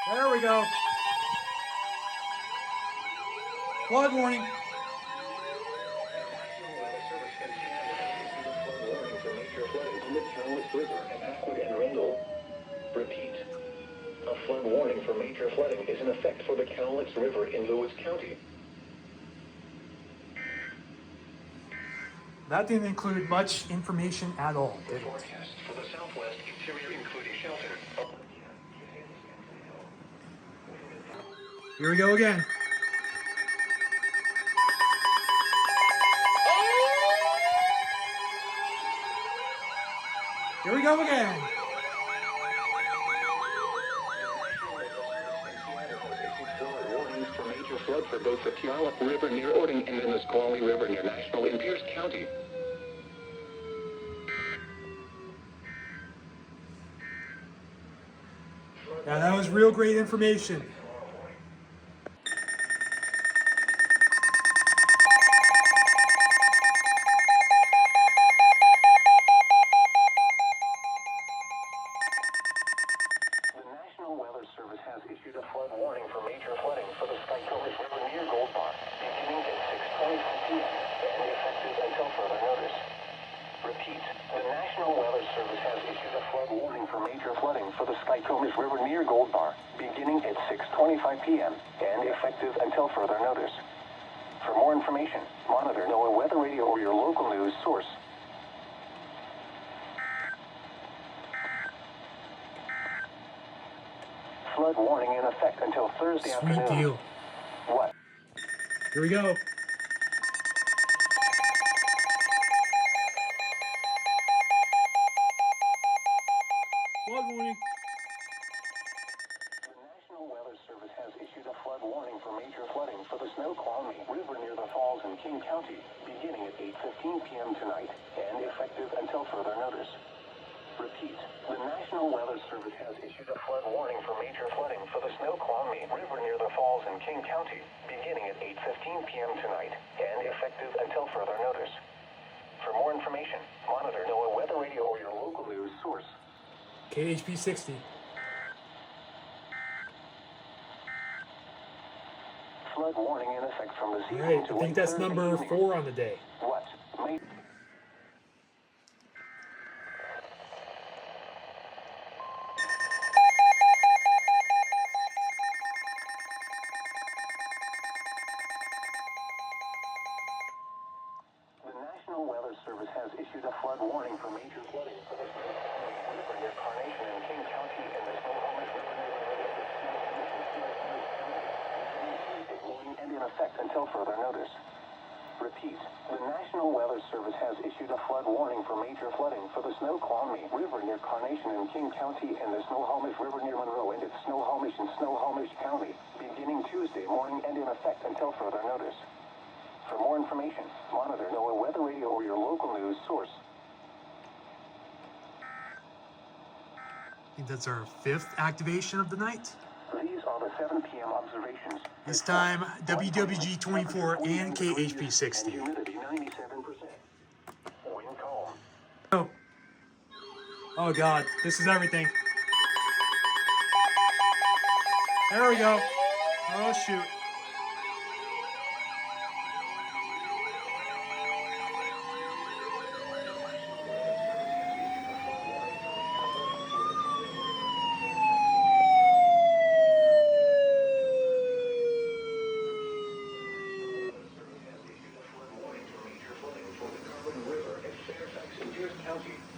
There we go. Flood warning. Repeat. A flood warning for major flooding is in effect for the Cowlitz River in Lewis County. That didn't include much information at all, did it? Forecast for the southwest interior, including shelter. Here we go again. Here we go again. Warnings for major flood for both the Puyallup River near Orting and the Nisqually River near National in Pierce County. Yeah, that was real great information. The National Weather Service has issued a flood warning for major flooding for the Skycomers River near Gold Bar, beginning at 6:25 p.m. and effective until further notice. Repeat, the National Weather Service has issued a flood warning for major flooding for the Skycomers River near Gold Bar, beginning at 6:25 p.m. and effective until further notice. For more information, monitor NOAA Weather Radio or your local news source. Flood warning in effect until Thursday afternoon. Sweet deal. What? Here we go. Flood warning. The National Weather Service has issued a flood warning for major flooding for the Snoqualmie River near the falls in King County, beginning at 8:15 p.m. tonight and effective until further notice. Repeat, the National Weather Service has issued a flood warning for major flooding for the Snoqualmie River near the falls in King County, beginning at 8:15 p.m. tonight and effective until further notice. For more information, monitor NOAA Weather Radio or your local news source. KHP 60. Flood warning in effect from this All evening right, to I think that's Thursday number evening. 4 on the day. What? The National Weather Service has issued a flood warning for major flooding for the Snoqualmie River near Carnation and King County and the Snoqualmie River near and in effect until further notice. Repeat, the National Weather Service has issued a flood warning for major flooding for the Snoqualmie River near Carnation and King County and the Snohomish River near Monroe and its Snohomish and Snohomish County, beginning Tuesday morning and in effect until further notice. For more information, monitor NOAA Weather Radio or your local news source. I think that's our 5th activation of the night. These are the 7 p.m. observations. This time, WWG 24 and KHP 60. Humidity 97%. Wind calm. Oh. Oh God, this is everything. There we go. Oh shoot.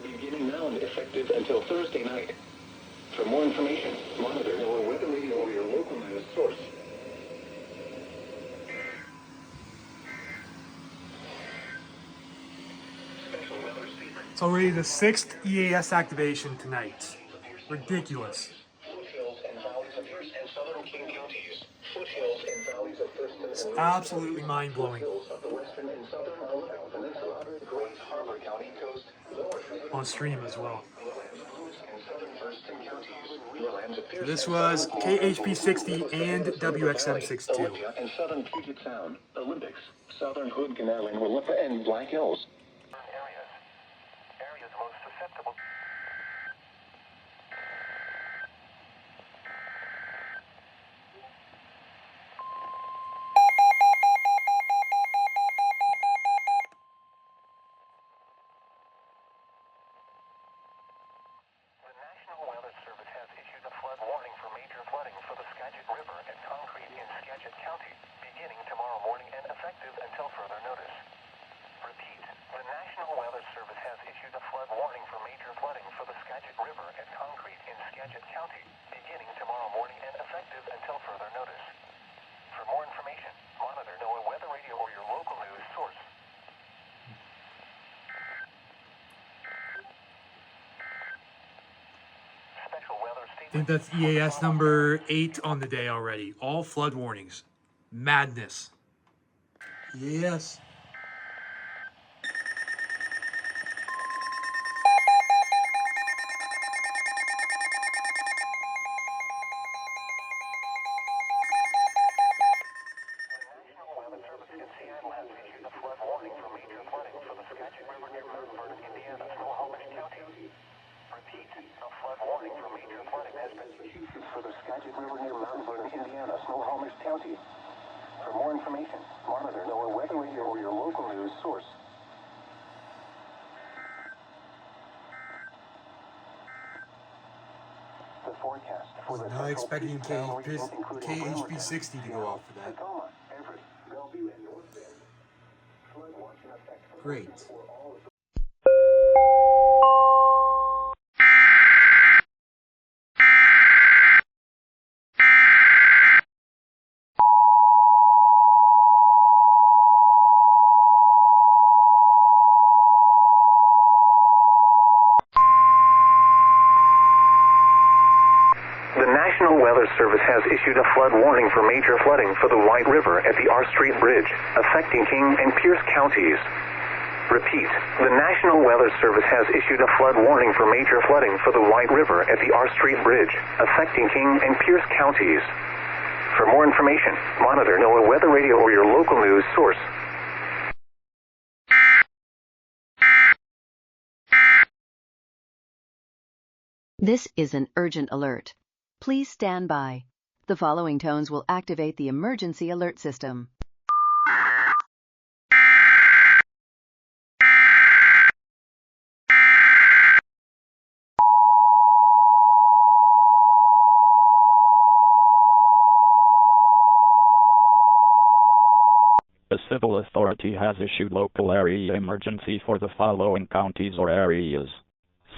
Beginning now and effective until Thursday night. For more information, monitor NOAA Weather Radio or your local news source. Special weather statement. It's already the 6th EAS activation tonight. Ridiculous. Foothills and valleys of Pierce and southern King counties. Foothills and valleys of Thurston It's and absolutely mind-blowing. Foothills of the western and southern Alabama Peninsula, Great Harbor County coast, On stream as well. So this was KHP 60 and WXM 62. Olympia and southern Puget Sound, Olympics, southern Hood Canal and Willapa and Black Hills. Areas most susceptible. warning for major flooding for the Skagit River at Concrete in Skagit County, beginning tomorrow morning and effective until further notice. Repeat, the National Weather Service has issued a flood warning for major flooding for the Skagit River at Concrete in Skagit County, beginning tomorrow morning and effective until further notice. For more information, monitor NOAA Weather Radio or your local news source. Special weather I think that's EAS number 8 on the day already. All flood warnings. Madness. EAS. For the Skagit River near Mount Vernon, Indiana, Snohomish County. For more information, monitor NOAA Weather Radio or your local news source. The forecast for the Not expecting KHP 60 to go off for that. Tacoma, Everett, Bellevue, and North Bend. Flood watch in effect for Great. all of the The National Weather Service has issued a flood warning for major flooding for the White River at the R Street Bridge, affecting King and Pierce counties. Repeat, the National Weather Service has issued a flood warning for major flooding for the White River at the R Street Bridge, affecting King and Pierce counties. For more information, monitor NOAA Weather Radio or your local news source. This is an urgent alert. Please stand by. The following tones will activate the emergency alert system. A civil authority has issued local area emergency for the following counties or areas.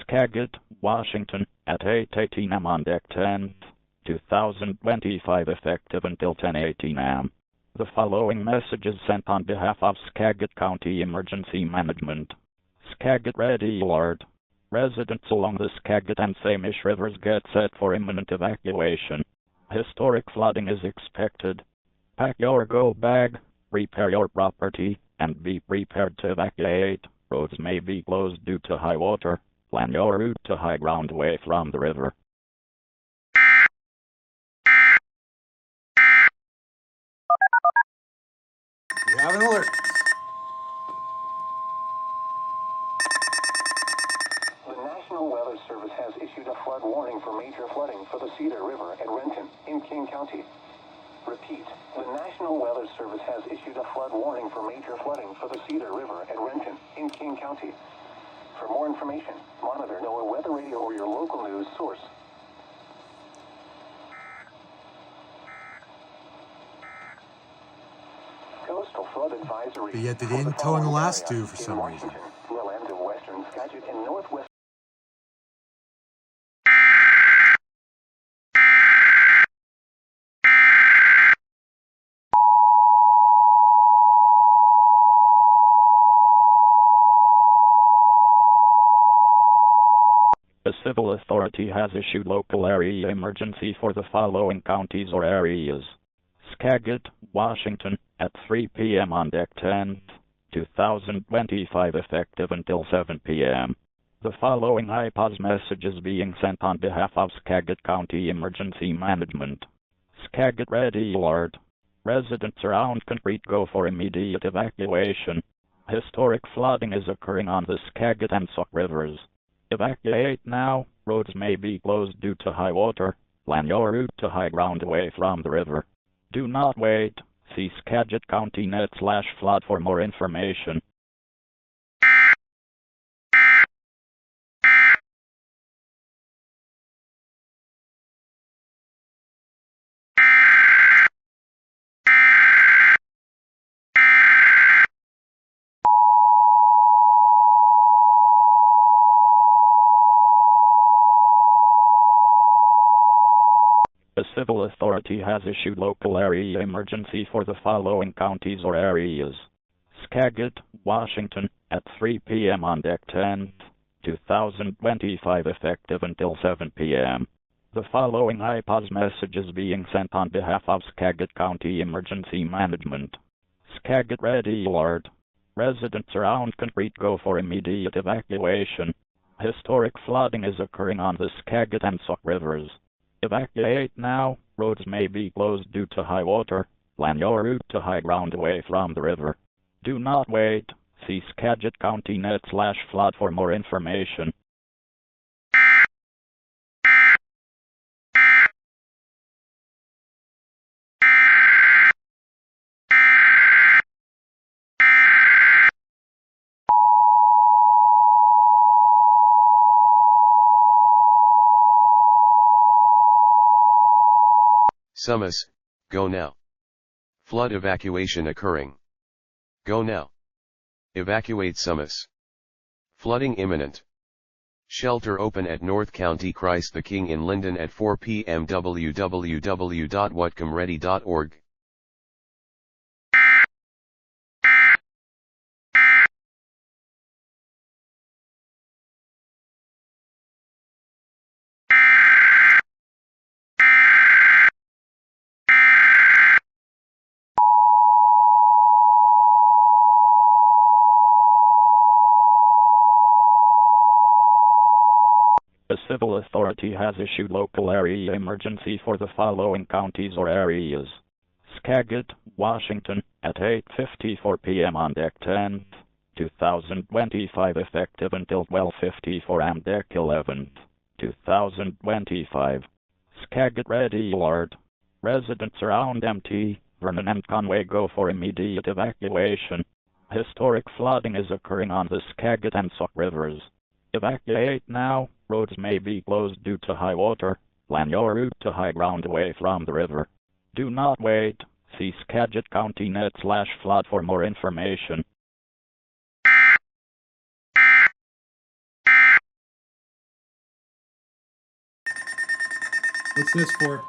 Skagit, Washington, at 8:18 am on deck 10th, 2025 effective until 10:18 am. The following message is sent on behalf of Skagit County Emergency Management. Skagit Red Alert. Residents along the Skagit and Samish rivers get set for imminent evacuation. Historic flooding is expected. Pack your go bag, prepare your property, and be prepared to evacuate. Roads may be closed due to high water. Plan your route to high ground away from the river. We have an alert. The National Weather Service has issued a flood warning for major flooding for the Cedar River at Renton in King County. Repeat, the National Weather Service has issued a flood warning for major flooding for the Cedar River at Renton in King County. For more information, monitor NOAA Weather Radio or your local news source. Coastal flood advisory. But yet they for the didn't tow in the following last areas two for in some reason. Washington, the lands of western Skagit and northwest. A civil authority has issued local area emergency for the following counties or areas. Skagit, Washington, at 3 p.m. on deck 10th, 2025 effective until 7 p.m. The following IPOS message is being sent on behalf of Skagit County Emergency Management. Skagit Red Alert. Residents around Concrete go for immediate evacuation. Historic flooding is occurring on the Skagit and Sauk rivers. Evacuate now. Roads may be closed due to high water. Plan your route to high ground away from the river. Do not wait. See Skagit County net/flood for more information. A civil authority has issued local area emergency for the following counties or areas. Skagit, Washington, at 3 p.m. on deck 10th, 2025 effective until 7 p.m. The following IPAWS message is being sent on behalf of Skagit County Emergency Management. Skagit Red Alert. Residents around Concrete go for immediate evacuation. Historic flooding is occurring on the Skagit and Sauk rivers. Evacuate now. Roads may be closed due to high water. Plan your route to high ground away from the river. Do not wait. See Skagit County net/flood for more information. Sumas, go now. Flood evacuation occurring. Go now. Evacuate Sumas. Flooding imminent. Shelter open at North County Christ the King in Linden at 4 p.m. www.whatcomeready.org. A civil authority has issued local area emergency for the following counties or areas. Skagit, Washington, at 8:54 p.m. on deck 10th, 2025 effective until 12:54 am deck 11th, 2025. Skagit Red Alert. Residents around MT, Vernon and Conway go for immediate evacuation. Historic flooding is occurring on the Skagit and Sauk rivers. Evacuate now. Roads may be closed due to high water. Plan your route to high ground away from the river. Do not wait. See Skagit County net/flood for more information. What's this for?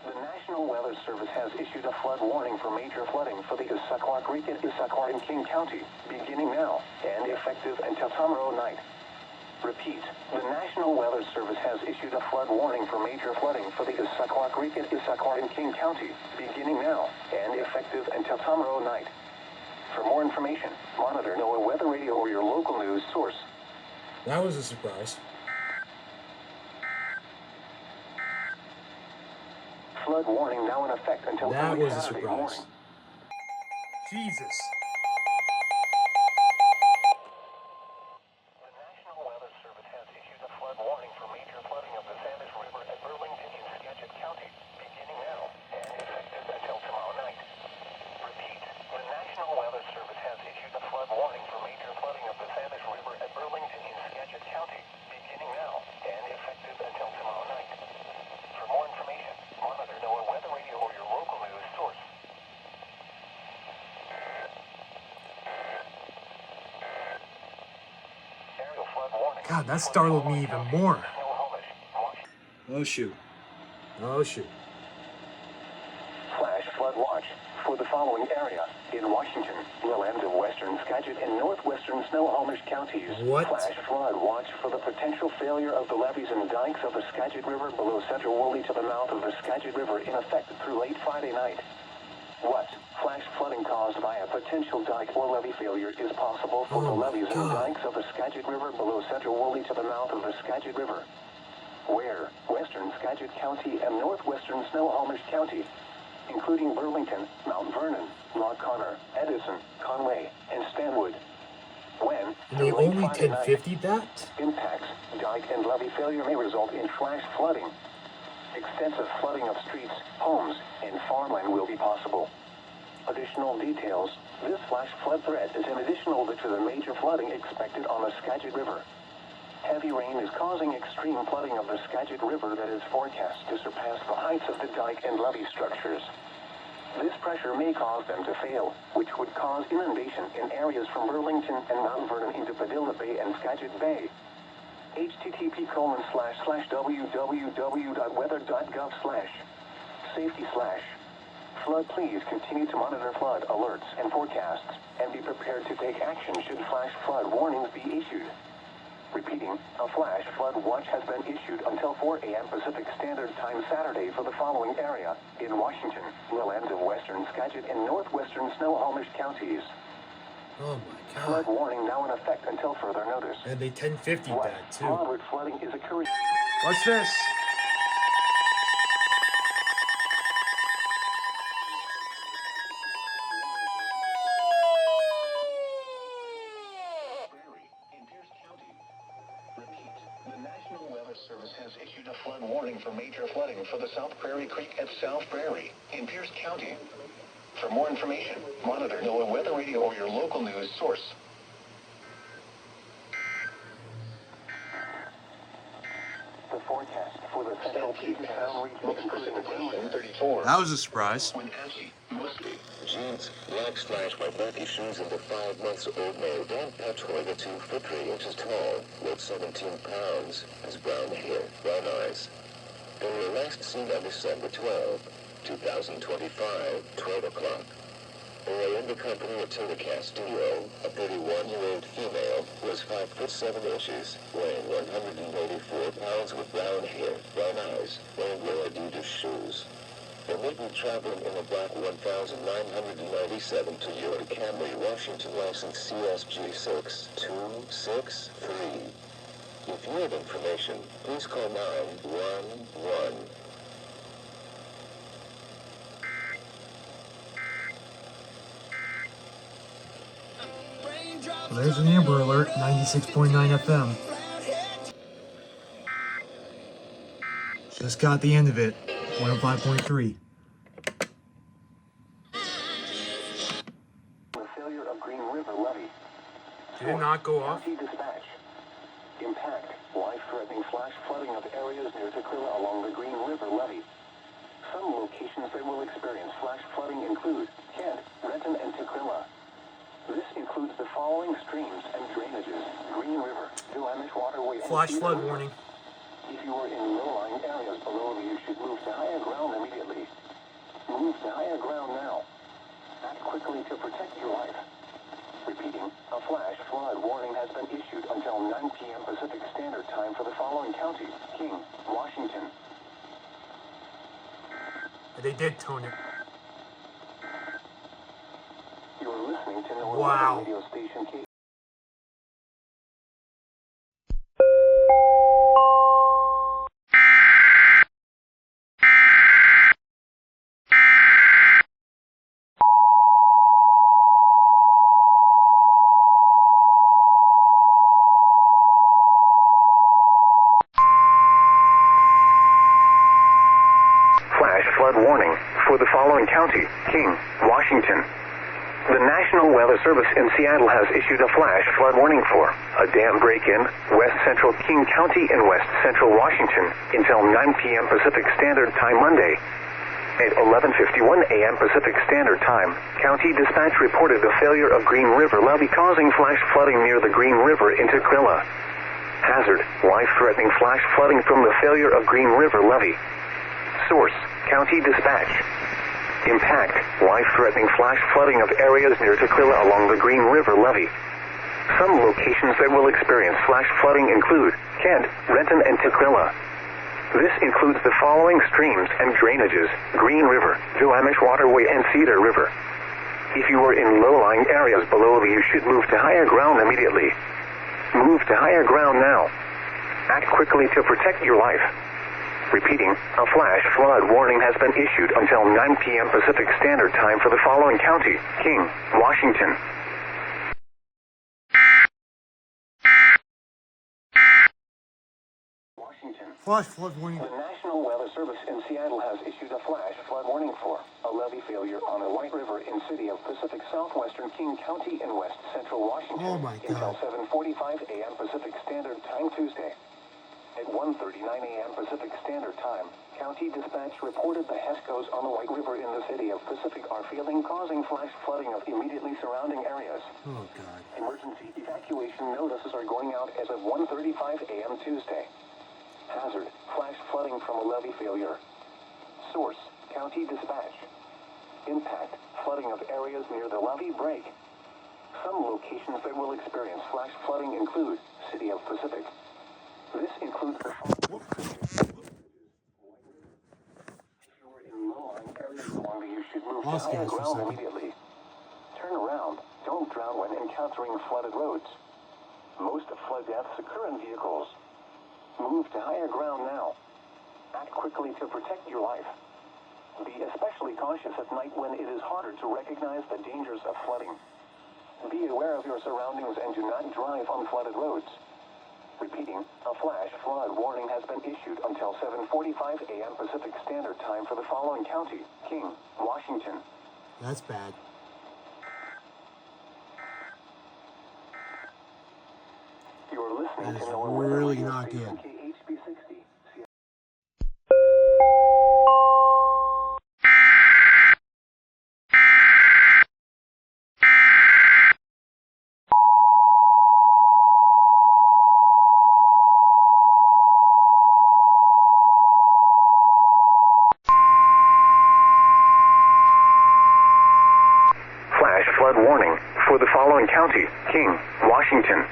The National Weather Service has issued a flood warning for major flooding for the Issaquah Creek and Issaquah in King County, beginning now and effective until tomorrow night. Repeat, the National Weather Service has issued a flood warning for major flooding for the Issaquah Creek and Issaquah in King County, beginning now and effective until tomorrow night. For more information, monitor NOAA Weather Radio or your local news source. That was a surprise. Flood warning now in effect until That early was a Saturday surprise. morning. Jesus. The National Weather Service has issued a flood warning for major flooding of the Sandwich River at Burlington in Skagit County, beginning now and effective until tomorrow night. Repeat, the National Weather Service has issued a flood warning for major flooding of the Sandwich River at Burlington in Skagit County, beginning now and effective until tomorrow night. For more information, monitor NOAA Weather Radio or your local news source. Aerial flood warning. God, that startled me even more. Oh shoot. Oh shoot. Flash flood watch for the following area in Washington, low end of western Skagit and northwestern Snohomish counties. What? Flash flood watch for the potential failure of the levees and dikes of the Skagit River below Central Woolley to the mouth of the Skagit River in effect through late Friday night. What? Flash flooding caused by a potential dike or levee failure is possible for the Oh my levees and God. dikes of the Skagit River below Central Woolley to the mouth of the Skagit River. Where? Western Skagit County and northwestern Snohomish County, including Burlington, Mount Vernon, Rock Connor, Edison, Conway, and Stanwood. When? And they through late only Friday night, 1050 that? impacts, dike and levee failure may result in flash flooding. Extensive flooding of streets, homes, and farmland will be possible. Additional details. This flash flood threat is an additional to the major flooding expected on the Skagit River. Heavy rain is causing extreme flooding of the Skagit River that is forecast to surpass the heights of the dike and levee structures. This pressure may cause them to fail, which would cause inundation in areas from Burlington and Mount Vernon into Padilla Bay and Skagit Bay. http://www.weather.gov/safety/flood. Please continue to monitor flood alerts and forecasts and be prepared to take action should flash flood warnings be issued. Repeating, a flash flood watch has been issued until 4 a.m. Pacific Standard Time Saturday for the following area in Washington, lowlands of western Skagit and northwestern Snohomish counties. Oh my Flood god. warning now in effect until further notice. And they 1050 West that too. moderate flooding is occurring. What's this? In Pierce County. Repeat, the National Weather Service has issued a flood warning for major flooding for the South Prairie Creek at South Prairie in Pierce County. For more information, monitor NOAA Weather Radio or your local news source. The forecast for the Central Puget Sound region including 34. That was a surprise. Wenatchee, mostly. Jeans, black slash white Nike shoes in the 5 months old male Dan Patroy, 2 foot 3 inches tall, weighed 17 pounds, has brown hair, brown eyes. They were last seen on December 12, 2025, 12 o'clock. They were in the company of Tina Castillo, a 31-year-old female, who was 5 foot 7 inches, weighing 184 pounds with brown hair, brown eyes, wearing low Adidas shoes. They may be traveling in a black 1997 Toyota Camry, Washington license CSG 6263. If you have information, please call 911. Well, there's an Amber Alert, 96.9 FM. Just got the end of it, 105.3. The failure of Green River levee. Did it not go off? County dispatch. Impact. Life-threatening flash flooding of areas near Tequila along the Green River levee. Some locations that will experience flash flooding include Kent, Renton, and Tequila. This includes the following streams and drainages: Green River, Duwamish Waterway, and Flash Cedar flood River. warning. If you are in low-lying areas below you should move to higher ground immediately. Move to higher ground now. Act quickly to protect your life. Repeating, a flash flood warning has been issued until 9 p.m. Pacific Standard Time for the following county: King, Washington. They did tone it. You're listening to NOAA Wow. Weather Radio Station K. Flash flood warning for the following county: King, Washington. The National Weather Service in Seattle has issued a flash flood warning for a dam break-in, west central King County in west central Washington until 9 p.m. Pacific Standard Time Monday. At 11:51 a.m. Pacific Standard Time, County Dispatch reported the failure of Green River levee causing flash flooding near the Green River in Tequila. Hazard: life-threatening flash flooding from the failure of Green River levee. Source: County Dispatch. Impact: life-threatening flash flooding of areas near Tequila along the Green River levee. Some locations that will experience flash flooding include Kent, Renton, and Tequila. This includes the following streams and drainages: Green River, Duwamish Waterway, and Cedar River. If you are in low-lying areas below you should move to higher ground immediately. Move to higher ground now. Act quickly to protect your life. Repeating, a flash flood warning has been issued until 9 p.m. Pacific Standard Time for the following county: King, Washington. Washington. Flash flood warning. The National Weather Service in Seattle has issued a flash flood warning for a levee failure on the White River in city of Pacific Southwestern King County in west central Washington Oh my God. until 7:45 a.m. Pacific Standard Time Tuesday. At 1:39 a.m. Pacific Standard Time, County Dispatch reported the HESCOs on the White River in the city of Pacific are failing, causing flash flooding of immediately surrounding areas. Oh, God. Emergency evacuation notices are going out as of 1:35 a.m. Tuesday. Hazard, flash flooding from a levee failure. Source, County Dispatch. Impact, flooding of areas near the levee break. Some locations that will experience flash flooding include City of Pacific. This includes the following. If you are in low-lying areas along the you should move to Lost higher guys for a ground second. immediately. Turn around. Don't drown when encountering flooded roads. Most flood deaths occur in vehicles. Move to higher ground now. Act quickly to protect your life. Be especially cautious at night when it is harder to recognize the dangers of flooding. Be aware of your surroundings and do not drive on flooded roads. Repeating, a flash flood warning has been issued until 7:45 a.m. Pacific Standard Time for the following county: King, Washington. That's bad. You are listening That is to NOAA Weather really Radio not Station good. KHB 60. Flash flood warning for the following county: King, Washington.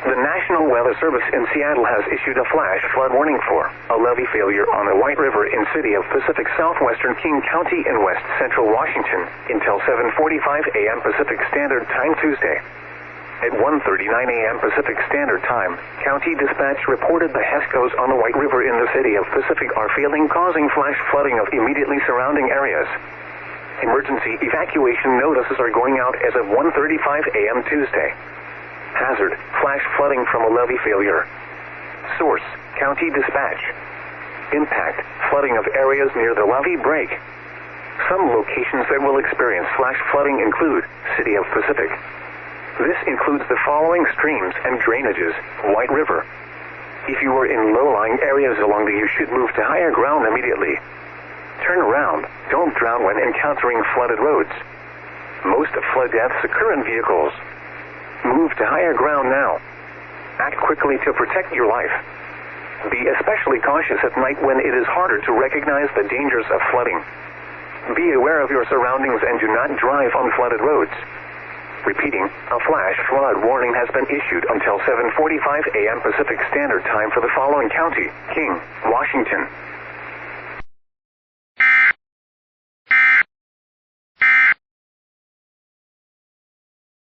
The National Weather Service in Seattle has issued a flash flood warning for a levee failure on the White River in City of Pacific southwestern King County in west central Washington until 7:45 a.m. Pacific Standard Time Tuesday. At 1:39 a.m. Pacific Standard Time, County Dispatch reported the HESCOs on the White River in the City of Pacific are failing, causing flash flooding of immediately surrounding areas. Emergency evacuation notices are going out as of 1:35 a.m. Tuesday. Hazard, flash flooding from a levee failure. Source, County Dispatch. Impact, flooding of areas near the levee break. Some locations that will experience flash flooding include City of Pacific. This includes the following streams and drainages: White River. If you are in low-lying areas along the you should move to higher ground immediately. Turn around. Don't drown when encountering flooded roads. Most flood deaths occur in vehicles. Move to higher ground now. Act quickly to protect your life. Be especially cautious at night when it is harder to recognize the dangers of flooding. Be aware of your surroundings and do not drive on flooded roads. Repeating, a flash flood warning has been issued until 7:45 a.m. Pacific Standard Time for the following county: King, Washington.